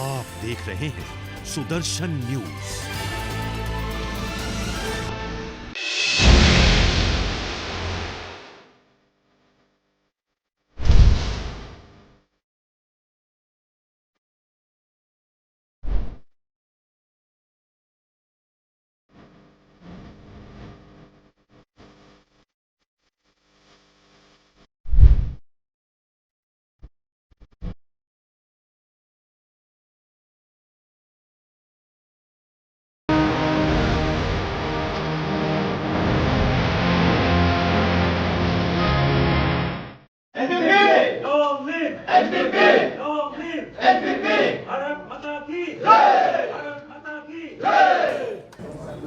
आप देख रहे हैं सुदर्शन न्यूज।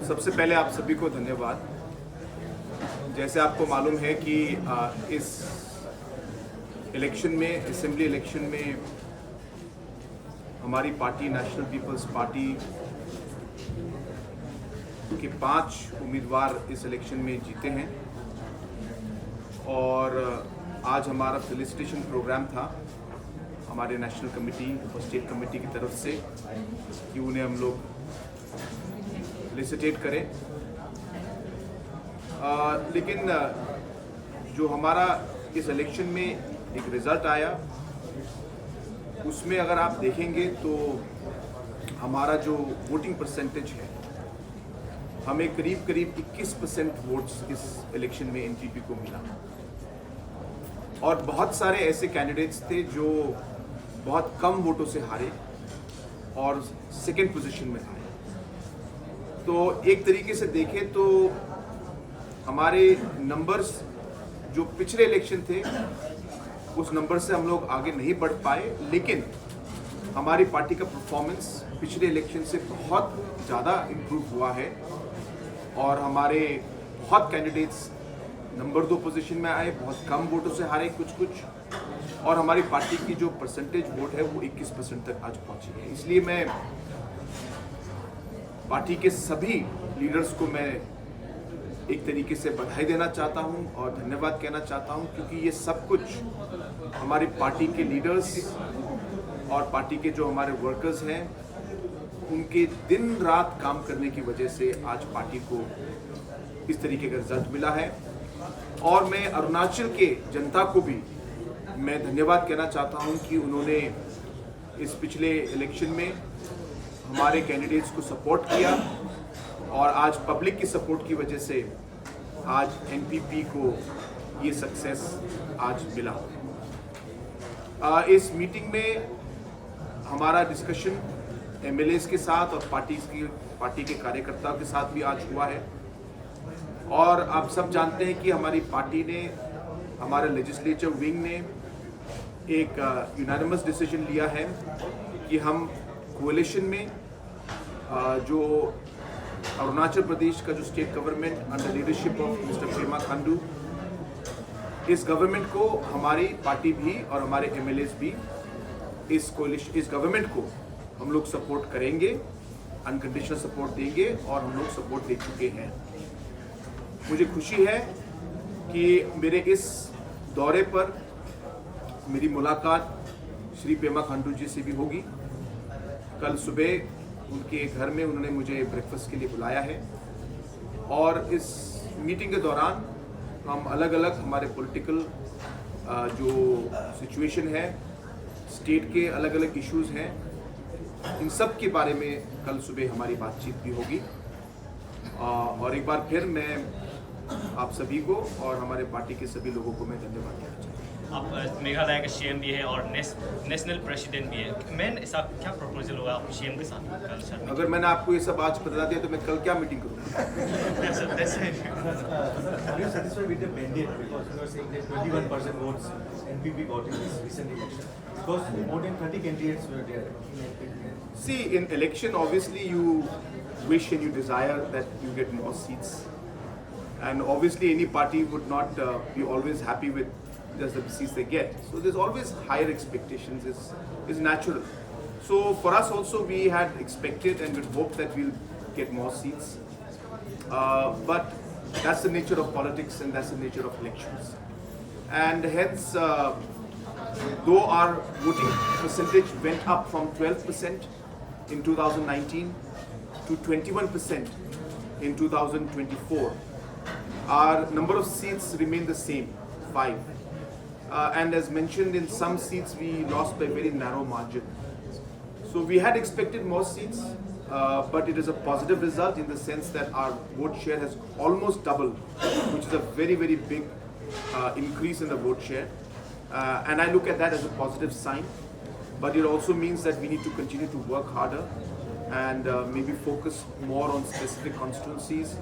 सबसे पहले आप सभी को धन्यवाद। जैसे आपको मालूम है कि इस इलेक्शन में, असेंबली इलेक्शन में हमारी पार्टी नेशनल पीपल्स पार्टी के 5 उम्मीदवार इस इलेक्शन में जीते हैं और आज हमारा फेलिसिटेशन प्रोग्राम था हमारे नेशनल कमेटी और स्टेट कमेटी की तरफ से कि उन्हें हम लोग फेलिसिटेट करें। लेकिन जो हमारा इस इलेक्शन में एक रिज़ल्ट आया उसमें अगर आप देखेंगे तो हमारा जो वोटिंग परसेंटेज है, हमें करीब 21% वोट्स इस इलेक्शन में एनपीपी को मिला और बहुत सारे ऐसे कैंडिडेट्स थे जो बहुत कम वोटों से हारे और सेकंड पोजीशन में आए। तो एक तरीके से देखें तो हमारे नंबर्स जो पिछले इलेक्शन थे उस नंबर से हम लोग आगे नहीं बढ़ पाए, लेकिन हमारी पार्टी का परफॉर्मेंस पिछले इलेक्शन से बहुत ज़्यादा इम्प्रूव हुआ है और हमारे बहुत कैंडिडेट्स नंबर 2 पोजीशन में आए, बहुत कम वोटों से हारे कुछ और हमारी पार्टी की जो परसेंटेज वोट है वो 21% तक आज पहुंची है। इसलिए मैं पार्टी के सभी लीडर्स को मैं एक तरीके से बधाई देना चाहता हूं और धन्यवाद कहना चाहता हूं, क्योंकि ये सब कुछ हमारी पार्टी के लीडर्स और पार्टी के जो हमारे वर्कर्स हैं उनके दिन रात काम करने की वजह से आज पार्टी को इस तरीके का रिजल्ट मिला है। और मैं अरुणाचल के जनता को भी मैं धन्यवाद कहना चाहता हूं कि उन्होंने इस पिछले इलेक्शन में हमारे कैंडिडेट्स को सपोर्ट किया और आज पब्लिक की सपोर्ट की वजह से आज एनपीपी को ये सक्सेस आज मिला। इस मीटिंग में हमारा डिस्कशन एमएलएस के साथ और पार्टी के कार्यकर्ताओं के साथ भी आज हुआ है और आप सब जानते हैं कि हमारी पार्टी ने, हमारे लेजिस्लेचर विंग ने एक यूनानिमस डिसीजन लिया है कि हम कोएलिशन में जो अरुणाचल प्रदेश का जो state government under leadership of mister Pema Khandu, इस गवर्नमेंट को हमारी पार्टी भी और हमारे एमएलएस भी इस गवर्नमेंट को हम लोग सपोर्ट करेंगे, अनकंडीशनल सपोर्ट देंगे और हम लोग सपोर्ट दे चुके हैं। मुझे खुशी है कि मेरे इस दौरे पर मेरी मुलाकात श्री पेमा खांडू जी से भी होगी। कल सुबह उनके घर में उन्होंने मुझे ब्रेकफास्ट के लिए बुलाया है और इस मीटिंग के दौरान हम अलग अलग हमारे पॉलिटिकल जो सिचुएशन है, स्टेट के अलग अलग इश्यूज हैं, इन सब के बारे में कल सुबह हमारी बातचीत भी होगी। और एक बार फिर मैं आप सभी को और हमारे पार्टी के सभी लोगों को मैं धन्यवाद देना चाहता हूँ। आप मेघालय का सीएम भी है और नेशनल प्रेसिडेंट भी है। मेन ऐसा क्या प्रपोजल होगा आप सीएम के साथ कल सर? अगर मैंने आपको ये सब आज बता दिया तो मैं कल क्या मीटिंग करूँगा? Are you satisfied with the mandate? Because you are saying that 21% votes NPP got in this recent election. Because more than 30 candidates were there in NPP. See, in election, obviously you wish and you desire that you get more seats. And obviously any party would not be always happy with just the seats they get. So there's always higher expectations, is natural. So for us also, we had expected and we hoped that we'll get more seats. But that's the nature of politics and that's the nature of elections. And hence, though our voting percentage went up from 12% in 2019 to 21% in 2024, our number of seats remained the same, 5. And as mentioned, in some seats we lost by very narrow margin. So we had expected more seats, but it is a positive result in the sense that our vote share has almost doubled, which is a very, very big increase in the vote share. And I look at that as a positive sign. But it also means that we need to continue to work harder and maybe focus more on specific constituencies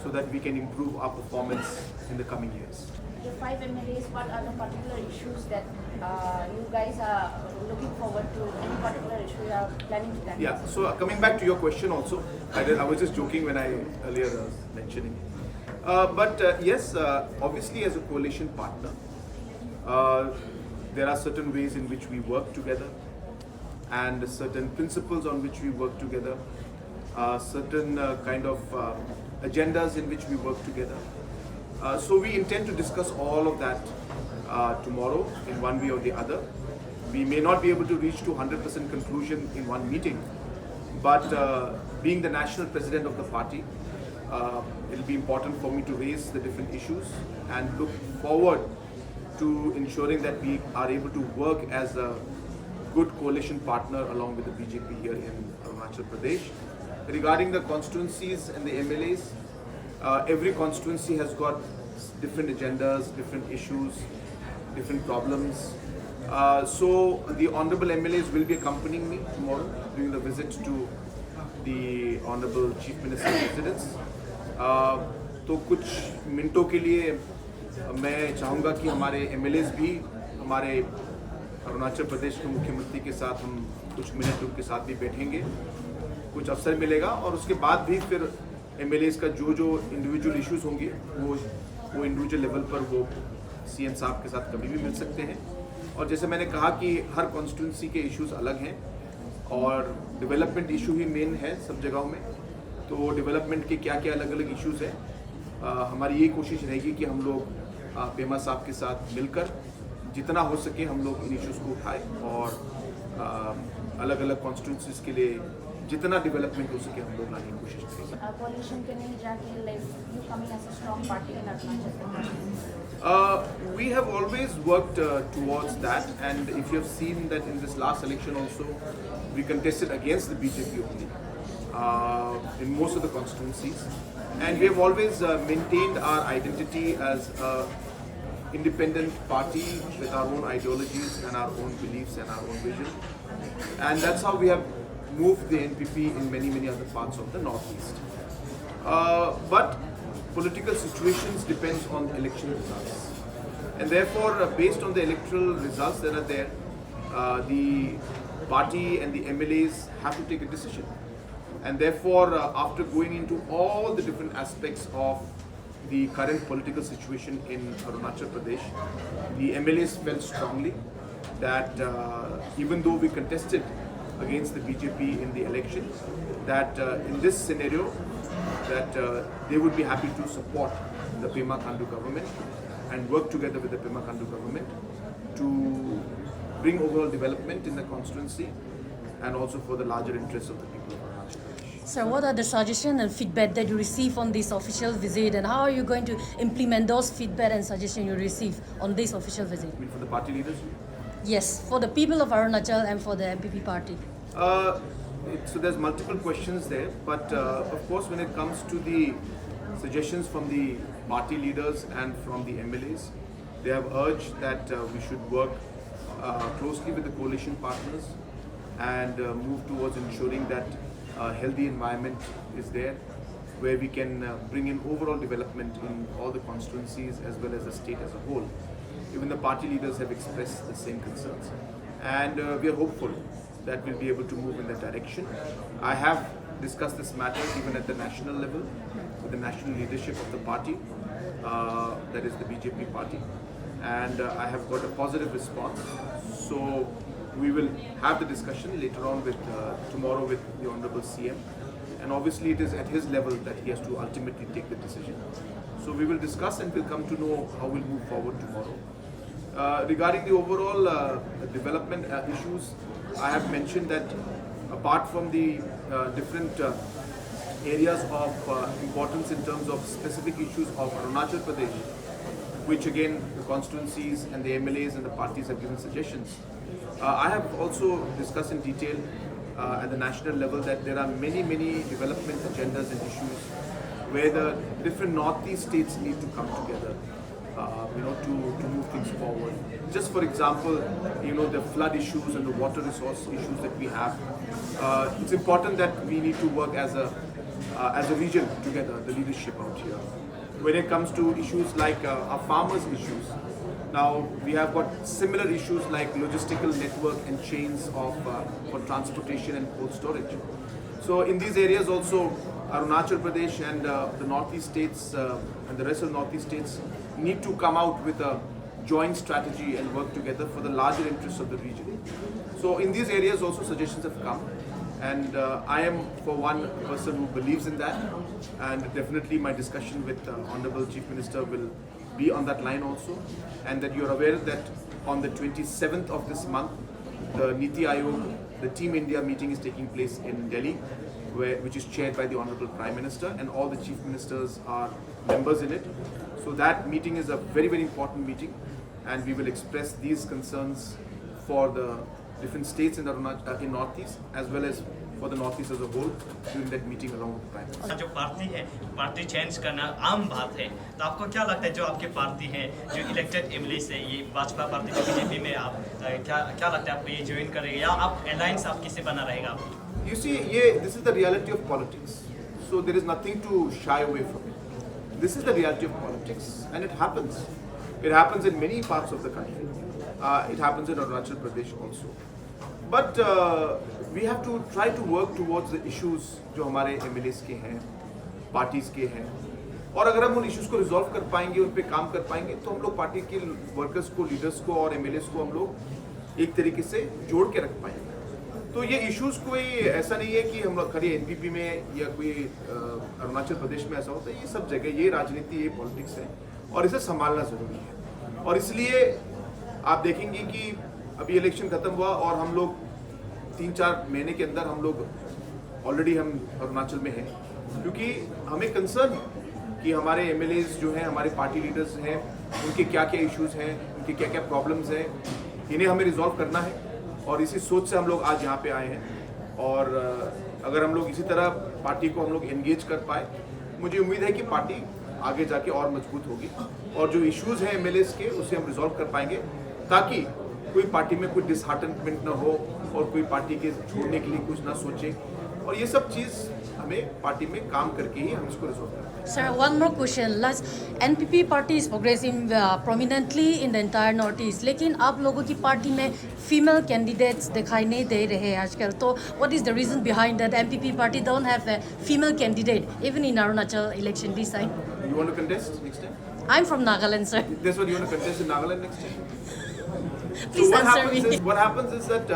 so that we can improve our performance in the coming years. The 5 MLAs, what are the particular issues that you guys are looking forward to? Any particular issue you are planning to tackle? Yeah, so coming back to your question also, I was just joking when I earlier was mentioning. Yes, obviously as a coalition partner, there are certain ways in which we work together and certain principles on which we work together, certain kind of agendas in which we work together. So we intend to discuss all of that tomorrow in one way or the other. We may not be able to reach to 100% conclusion in one meeting, but being the national president of the party, it'll be important for me to raise the different issues and look forward to ensuring that we are able to work as a good coalition partner along with the BJP here in Arunachal Pradesh. Regarding the constituencies and the MLAs, every constituency has got different agendas, different issues, different problems. So the honorable MLAs will be accompanying me tomorrow during the visit to the honorable Chief Minister's residence. तो कुछ मिनटों के लिए मैं चाहूँगा कि हमारे MLAs भी हमारे अरुणाचल प्रदेश के मुख्यमंत्री के साथ हम कुछ मिनट उनके साथ भी बैठेंगे, कुछ अवसर मिलेगा और उसके बाद भी फिर MLAs का जो इंडिविजुअल इश्यूज होंगे वो इंडिविजुअल लेवल पर वो CM साहब के साथ कभी भी मिल सकते हैं. और जैसे मैंने कहा कि हर कॉन्स्टिट्यूंसी के इश्यूज अलग हैं और डेवलपमेंट इशू ही मेन है सब जगहों में. तो डेवलपमेंट के क्या क्या अलग अलग इश्यूज हैं, हमारी ये कोशिश रहेगी कि हम लोग पेमा साहब के साथ मिलकर जितना हो सके हम लोग इन इश्यूज को उठाएं और अलग अलग कॉन्स्टिट्यूंसीज के लिए जितना डेवलपमेंट हो सके हम लोग लाने की कोशिश करेंगे. Coalition के नहीं जाके like you coming as a strong party in Arunachal Pradesh. We have always worked towards that, and if you have seen that in this last election also, we contested against the BJP only in most of the constituencies, and we have always maintained our identity as a independent party with our own ideologies and our own beliefs and our own vision, and that's how we have moved the NPP in many other parts of the northeast. But political situations depends on election results, and therefore based on the electoral results that are there, the party and the MLAs have to take a decision, and therefore after going into all the different aspects of the current political situation in Arunachal Pradesh, the MLAs felt strongly that even though we contested against the BJP in the election, that in this scenario that they would be happy to support the Pema Khandu government and work together with the Pema Khandu government to bring overall development in the constituency and also for the larger interests of the people of Arunachal Pradesh. Sir, what are the suggestions and feedback that you receive on this official visit, and how are you going to implement those feedback and suggestions you receive on this official visit? I mean, for the party leaders? Yes, for the people of Arunachal and for the MPP party. So there's multiple questions there, but of course when it comes to the suggestions from the party leaders and from the MLAs, they have urged that we should work closely with the coalition partners and move towards ensuring that a healthy environment is there where we can bring in overall development in all the constituencies as well as the state as a whole. Even the party leaders have expressed the same concerns, and we are hopeful that we'll be able to move in that direction. I have discussed this matter even at the national level with the national leadership of the party, that is the BJP party, and I have got a positive response. So we will have the discussion later on with tomorrow with the Honorable CM, and obviously it is at his level that he has to ultimately take the decision. So we will discuss and we'll come to know how we'll move forward tomorrow. Regarding the overall development issues, I have mentioned that apart from the different areas of importance in terms of specific issues of Arunachal Pradesh, which again the constituencies and the MLAs and the parties have given suggestions. I have also discussed in detail at the national level that there are many development agendas and issues where the different northeast states need to come together, to move things forward. Just for example, the flood issues and the water resource issues that we have. It's important that we need to work as a region together, the leadership out here. When it comes to issues like our farmers' issues, now we have got similar issues like logistical network and chains of for transportation and cold storage. So in these areas also, Arunachal Pradesh and the northeast states and the rest of the northeast states need to come out with a joint strategy and work together for the larger interests of the region. So in these areas also suggestions have come, and I am for one person who believes in that, and definitely my discussion with Honorable Chief Minister will be on that line also, and that you are aware that on the 27th of this month, the Niti Aayog, the Team India meeting is taking place in Delhi, which is chaired by the Honorable Prime Minister, and all the Chief Ministers are members in it. So that meeting is a very important meeting, and we will express these concerns for the different states in Northeast as well as for the Northeast as a whole during that meeting along with the Prime Minister. जो party है, party change करना आम बात है, तो आपको क्या लगता है जो आपकी पार्टी है, जो इलेक्टेड एमएलए से ये भाजपा पार्टी में बीजेपी में आप क्या लगता है आपको ये ज्वाइन करेगा या आप अलायंस आप किससे बना रहेगा? You see, this is the reality of politics. So there is nothing to shy away from it. This is the reality of politics, and it happens. It happens in many parts of the country. It happens in Arunachal Pradesh also. But we have to try to work towards the issues जो हमारे MLAs के हैं, parties के हैं, और अगर हम उन issues को resolve कर पाएंगे, उन पे काम कर पाएंगे, तो हम लोग पार्टी के workers को, leaders को और MLAs को हम लोग एक तरीके से जोड़ के रख पाएंगे. तो ये issues कोई ऐसा नहीं है कि हम लोग खाली NPP में या कोई अरुणाचल प्रदेश में ऐसा होता है. ये सब जगह ये राजनीति, ये पॉलिटिक्स है, और इसे संभालना जरूरी है. और इसलिए आप देखेंगे कि अभी इलेक्शन खत्म हुआ और हम लोग 3-4 महीने के अंदर हम लोग ऑलरेडी हम अरुणाचल में हैं, क्योंकि हमें कंसर्न है कि हमारे MLAs जो हैं, हमारे पार्टी लीडर्स हैं, उनके क्या क्या इश्यूज हैं, उनके क्या क्या प्रॉब्लम्स हैं, इन्हें हमें रिजॉल्व करना है. और इसी सोच से हम लोग आज यहाँ पे आए हैं. और अगर हम लोग इसी तरह पार्टी को हम लोग एंगेज कर पाए, मुझे उम्मीद है कि पार्टी आगे जाके और मजबूत होगी, और जो इश्यूज हैं MLAs के उसे हम रिजॉल्व कर पाएंगे, ताकि कोई पार्टी में कोई डिसहार्टनमेंट ना हो और कोई पार्टी के छोड़ने के लिए कुछ ना सोचे. और ये सब चीज़ हमें पार्टी में काम करके ही हम इसको रिजॉल्व करें. Sir, one more question. Last, NPP party is progressing prominently in the entire Northeast. लेकिन आप लोगों की पार्टी में female candidates दिखाई नहीं दे रहे हैं आजकल. तो what is the reason behind that NPP party don't have a female candidate even in Arunachal election this time? You want to contest next time? I'm from Nagaland, sir. That's what you want to contest in Nagaland next time? Please So answer me. what happens is that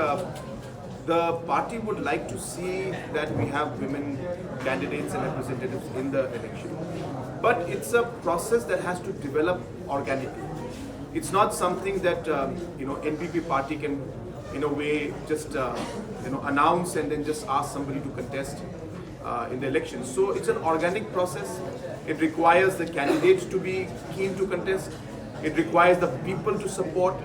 the party would like to see that we have women candidates and representatives in the election. But it's a process that has to develop organically. It's not something that NPP party can, in a way, just announce and then just ask somebody to contest in the election. So it's an organic process. It requires the candidates to be keen to contest. It requires the people to support.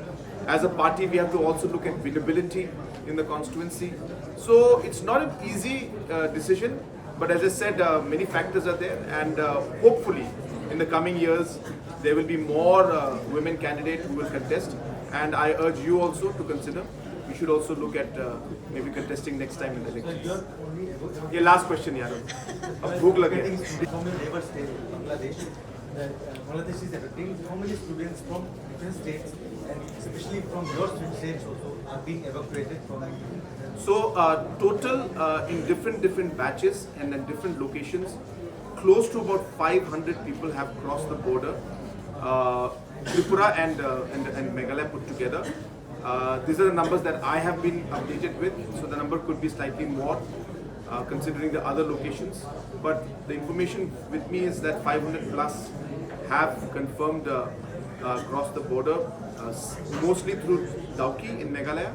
As a party, we have to also look at visibility in the constituency. So it's not an easy decision, but as I said, many factors are there, and hopefully in the coming years there will be more women candidates who will contest, and I urge you also to consider. We should also look at maybe contesting next time in the election. ये last question यार, अब भूख लगे. From your neighbor state, Bangladesh, that Bangladesh is affecting how many students from different states and especially from your states also are being evacuated from. So total in different batches and in different locations, close to about 500 people have crossed the border. Tripura and Meghalaya put together. These are the numbers that I have been updated with. So the number could be slightly more considering the other locations. But the information with me is that 500 plus have confirmed crossed the border. mostly through Dauki in Meghalaya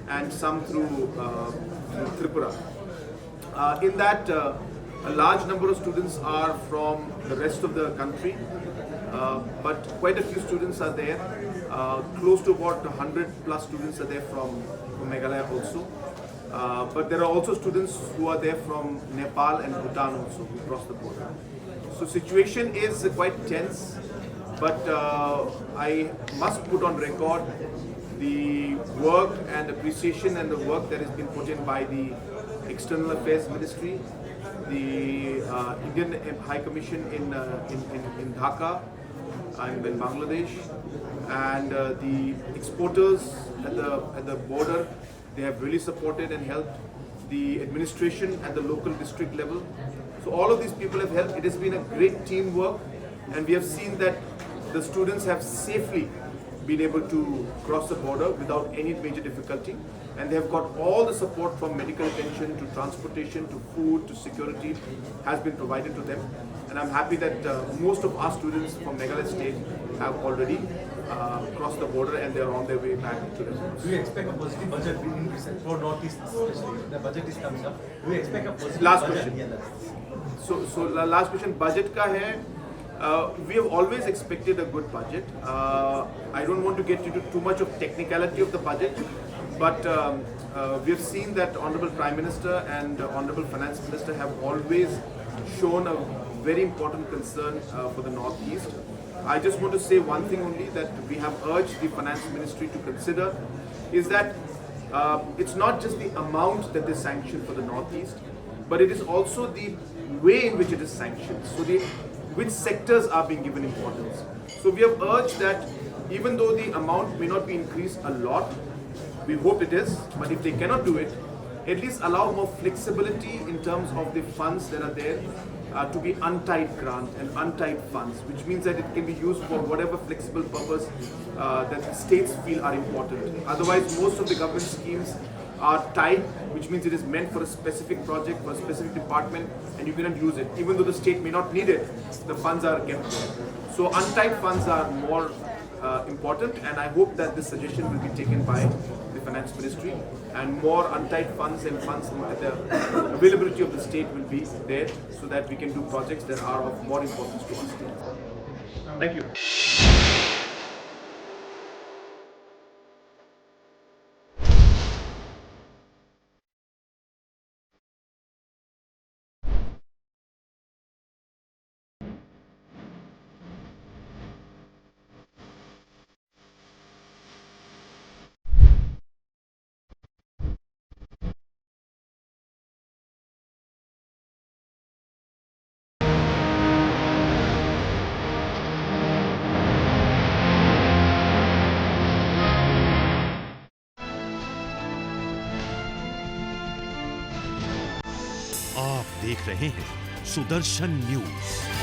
and some through Tripura. In that, a large number of students are from the rest of the country, but quite a few students are there. Close to about 100 plus students are there from Meghalaya also. But there are also students who are there from Nepal and Bhutan also, who cross the border. So situation is quite tense, but I must put on record the work and appreciation and the work that has been put in by the External Affairs Ministry, the Indian High Commission in Dhaka and in Bangladesh, and the exporters at the border. They have really supported and helped the administration at the local district level. So all of these people have helped. It has been a great teamwork, and we have seen that the students have safely been able to cross the border without any major difficulty, and they have got all the support from medical attention to transportation to food to security has been provided to them. And I'm happy that most of our students from Meghalaya State have already crossed the border and they're on their way back to the Do you expect a positive budget increase for Northeast especially? The budget is coming up. Do you expect a positive Last budget? question. So last question, budget ka hai. We have always expected a good budget. I don't want to get into too much of technicality of the budget, but we have seen that Honorable Prime Minister and Honorable Finance Minister have always shown a very important concern for the Northeast. I just want to say one thing only that we have urged the Finance Ministry to consider is that it's not just the amount that they sanction for the Northeast, but it is also the way in which it is sanctioned. So which sectors are being given importance. So we have urged that even though the amount may not be increased a lot, we hope it is, but if they cannot do it, at least allow more flexibility in terms of the funds that are there to be untied grant and untied funds, which means that it can be used for whatever flexible purpose that the states feel are important. Otherwise, most of the government schemes are tied, which means it is meant for a specific project, for a specific department, and you cannot use it. Even though the state may not need it, the funds are kept there. So untied funds are more important, and I hope that this suggestion will be taken by the Finance Ministry, and more untied funds and funds at the availability of the state will be there, so that we can do projects that are of more importance to our state. Thank you. आप देख रहे हैं Sudarshan news.